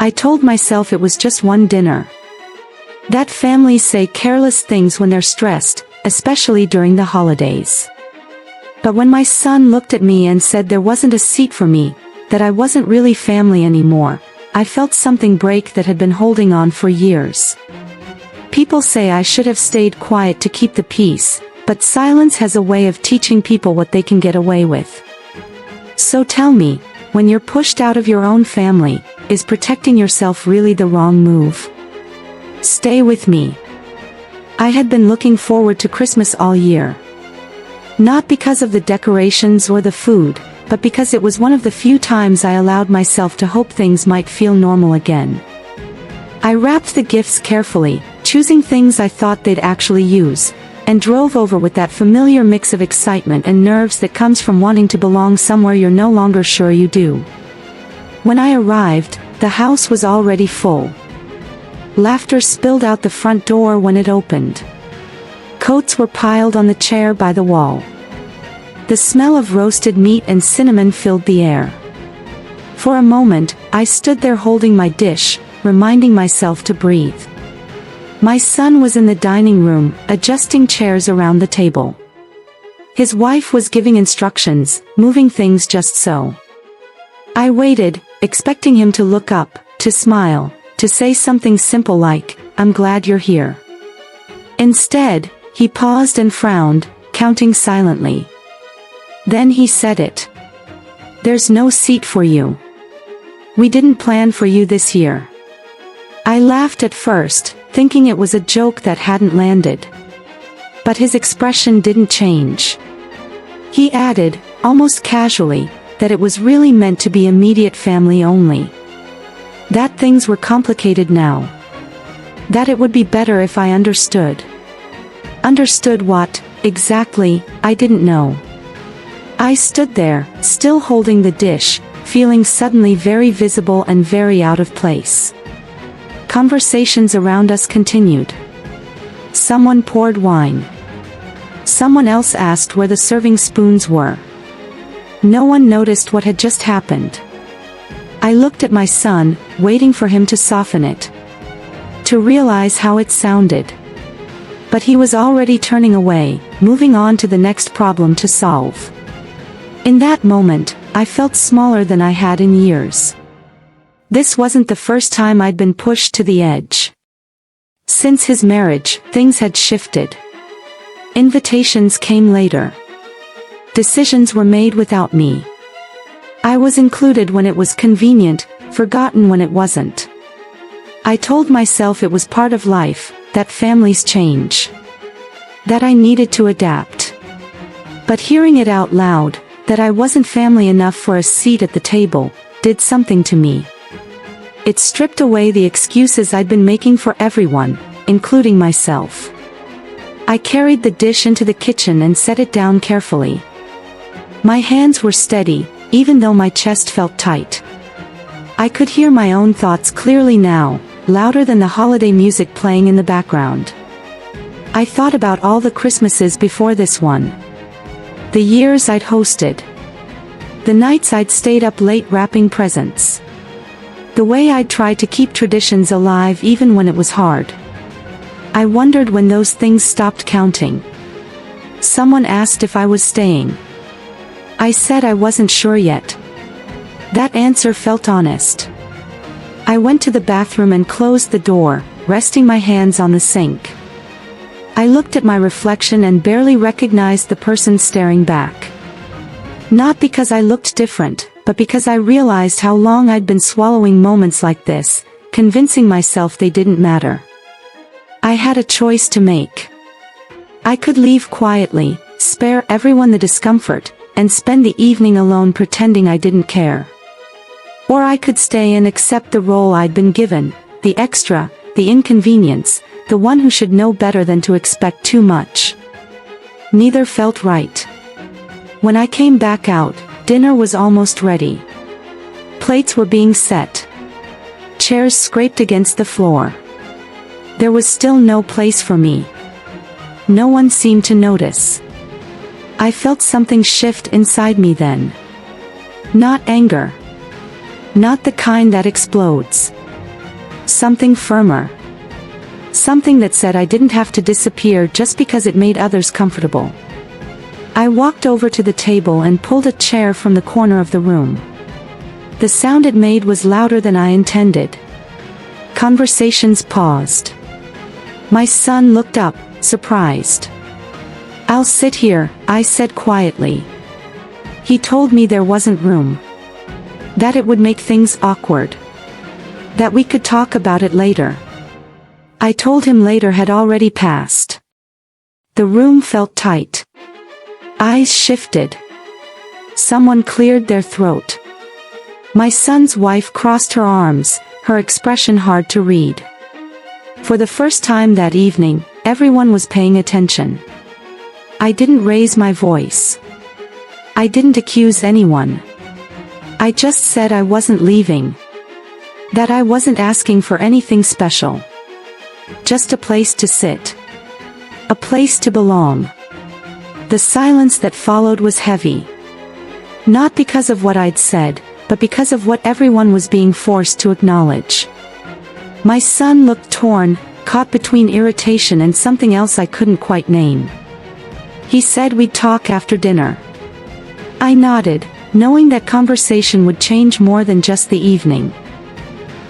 I told myself it was just one dinner. That families say careless things when they're stressed, especially during the holidays. But when my son looked at me and said there wasn't a seat for me, that I wasn't really family anymore, I felt something break that had been holding on for years. People say I should have stayed quiet to keep the peace, but silence has a way of teaching people what they can get away with. So tell me, when you're pushed out of your own family, is protecting yourself really the wrong move? Stay with me. I had been looking forward to Christmas all year. Not because of the decorations or the food, but because it was one of the few times I allowed myself to hope things might feel normal again. I wrapped the gifts carefully, choosing things I thought they'd actually use, and drove over with that familiar mix of excitement and nerves that comes from wanting to belong somewhere you're no longer sure you do. When I arrived, the house was already full. Laughter spilled out the front door when it opened. Coats were piled on the chair by the wall. The smell of roasted meat and cinnamon filled the air. For a moment, I stood there holding my dish, reminding myself to breathe. My son was in the dining room, adjusting chairs around the table. His wife was giving instructions, moving things just so. I waited, expecting him to look up, to smile, to say something simple like, "I'm glad you're here." Instead, he paused and frowned, counting silently. Then he said it. "There's no seat for you. We didn't plan for you this year." I laughed at first, thinking it was a joke that hadn't landed. But his expression didn't change. He added, almost casually, that it was really meant to be immediate family only. That things were complicated now. That it would be better if I understood. Understood what, exactly, I didn't know. I stood there, still holding the dish, feeling suddenly very visible and very out of place. Conversations around us continued. Someone poured wine. Someone else asked where the serving spoons were. No one noticed what had just happened. I looked at my son, waiting for him to soften it. To realize how it sounded. But he was already turning away, moving on to the next problem to solve. In that moment, I felt smaller than I had in years. This wasn't the first time I'd been pushed to the edge. Since his marriage, things had shifted. Invitations came later. Decisions were made without me. I was included when it was convenient, forgotten when it wasn't. I told myself it was part of life, that families change. That I needed to adapt. But hearing it out loud, that I wasn't family enough for a seat at the table, did something to me. It stripped away the excuses I'd been making for everyone, including myself. I carried the dish into the kitchen and set it down carefully. My hands were steady, even though my chest felt tight. I could hear my own thoughts clearly now, louder than the holiday music playing in the background. I thought about all the Christmases before this one. The years I'd hosted. The nights I'd stayed up late wrapping presents. The way I'd tried to keep traditions alive even when it was hard. I wondered when those things stopped counting. Someone asked if I was staying. I said I wasn't sure yet. That answer felt honest. I went to the bathroom and closed the door, resting my hands on the sink. I looked at my reflection and barely recognized the person staring back. Not because I looked different, but because I realized how long I'd been swallowing moments like this, convincing myself they didn't matter. I had a choice to make. I could leave quietly, spare everyone the discomfort, and spend the evening alone pretending I didn't care. Or I could stay and accept the role I'd been given, the extra, the inconvenience, the one who should know better than to expect too much. Neither felt right. When I came back out, dinner was almost ready. Plates were being set. Chairs scraped against the floor. There was still no place for me. No one seemed to notice. I felt something shift inside me then. Not anger. Not the kind that explodes. Something firmer. Something that said I didn't have to disappear just because it made others comfortable. I walked over to the table and pulled a chair from the corner of the room. The sound it made was louder than I intended. Conversations paused. My son looked up, surprised. "I'll sit here," I said quietly. He told me there wasn't room. That it would make things awkward. That we could talk about it later. I told him later had already passed. The room felt tight. Eyes shifted. Someone cleared their throat. My son's wife crossed her arms, her expression hard to read. For the first time that evening, everyone was paying attention. I didn't raise my voice. I didn't accuse anyone. I just said I wasn't leaving. That I wasn't asking for anything special. Just a place to sit. A place to belong. The silence that followed was heavy. Not because of what I'd said, but because of what everyone was being forced to acknowledge. My son looked torn, caught between irritation and something else I couldn't quite name. He said we'd talk after dinner. I nodded, knowing that conversation would change more than just the evening.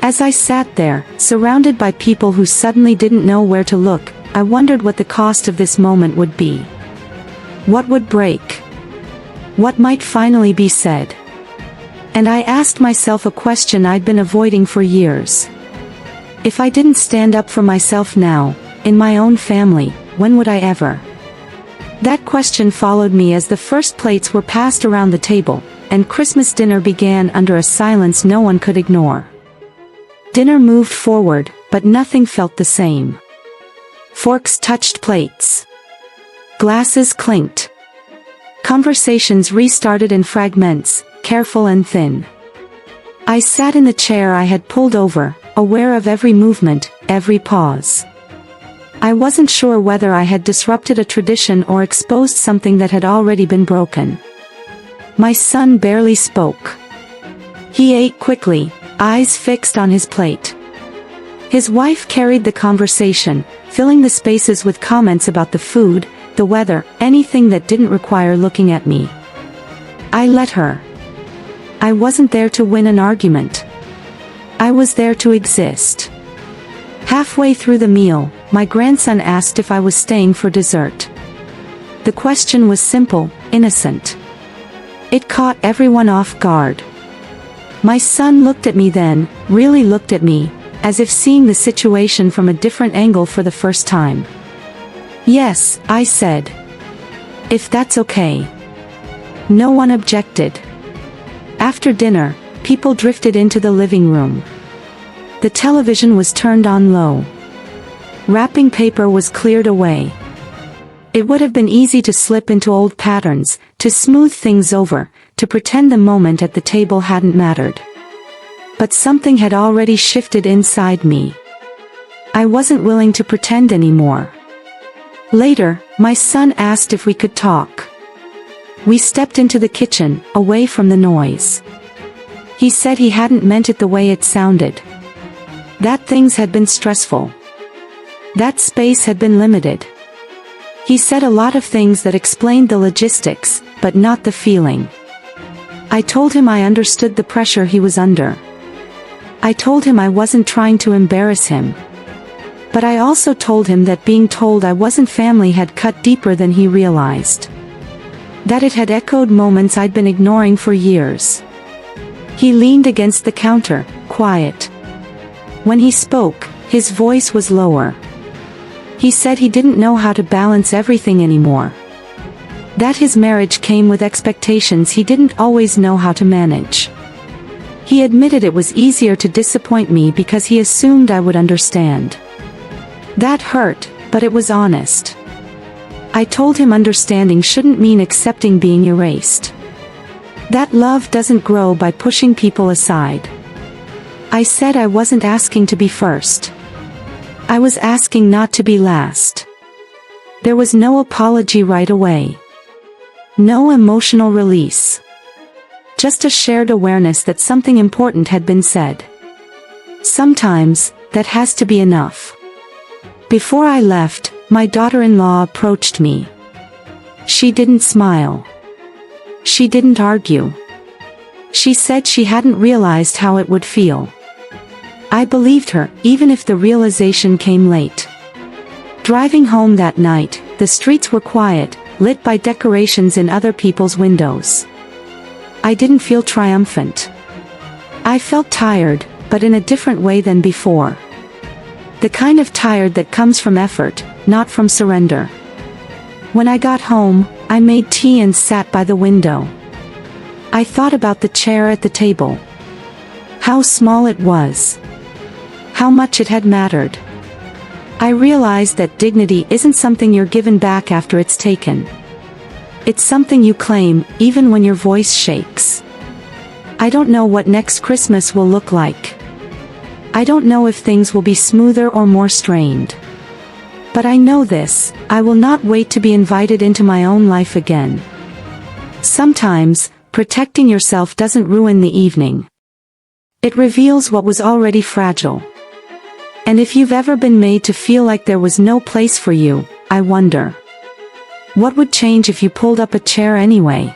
As I sat there, surrounded by people who suddenly didn't know where to look, I wondered what the cost of this moment would be. What would break? What might finally be said? And I asked myself a question I'd been avoiding for years. If I didn't stand up for myself now, in my own family, when would I ever? That question followed me as the first plates were passed around the table, and Christmas dinner began under a silence no one could ignore. Dinner moved forward, but nothing felt the same. Forks touched plates. Glasses clinked. Conversations restarted in fragments, careful and thin. I sat in the chair I had pulled over, aware of every movement, every pause. I wasn't sure whether I had disrupted a tradition or exposed something that had already been broken. My son barely spoke. He ate quickly, eyes fixed on his plate. His wife carried the conversation, filling the spaces with comments about the food, the weather, anything that didn't require looking at me. I let her. I wasn't there to win an argument. I was there to exist. Halfway through the meal, my grandson asked if I was staying for dessert. The question was simple, innocent. It caught everyone off guard. My son looked at me then, really looked at me, as if seeing the situation from a different angle for the first time. "Yes," I said. "If that's okay." No one objected. After dinner, people drifted into the living room. The television was turned on low. Wrapping paper was cleared away. It would have been easy to slip into old patterns, to smooth things over, to pretend the moment at the table hadn't mattered. But something had already shifted inside me. I wasn't willing to pretend anymore. Later, my son asked if we could talk. We stepped into the kitchen, away from the noise. He said he hadn't meant it the way it sounded. That things had been stressful. That space had been limited. He said a lot of things that explained the logistics, but not the feeling. I told him I understood the pressure he was under. I told him I wasn't trying to embarrass him. But I also told him that being told I wasn't family had cut deeper than he realized. That it had echoed moments I'd been ignoring for years. He leaned against the counter, quiet. When he spoke, his voice was lower. He said he didn't know how to balance everything anymore. That his marriage came with expectations he didn't always know how to manage. He admitted it was easier to disappoint me because he assumed I would understand. That hurt, but it was honest. I told him understanding shouldn't mean accepting being erased. That love doesn't grow by pushing people aside. I said I wasn't asking to be first. I was asking not to be last. There was no apology right away. No emotional release. Just a shared awareness that something important had been said. Sometimes, that has to be enough. Before I left, my daughter-in-law approached me. She didn't smile. She didn't argue. She said she hadn't realized how it would feel. I believed her, even if the realization came late. Driving home that night, the streets were quiet, lit by decorations in other people's windows. I didn't feel triumphant. I felt tired, but in a different way than before. The kind of tired that comes from effort, not from surrender. When I got home, I made tea and sat by the window. I thought about the chair at the table. How small it was. How much it had mattered. I realized that dignity isn't something you're given back after it's taken. It's something you claim, even when your voice shakes. I don't know what next Christmas will look like. I don't know if things will be smoother or more strained. But I know this, I will not wait to be invited into my own life again. Sometimes, protecting yourself doesn't ruin the evening. It reveals what was already fragile. And if you've ever been made to feel like there was no place for you, I wonder, what would change if you pulled up a chair anyway?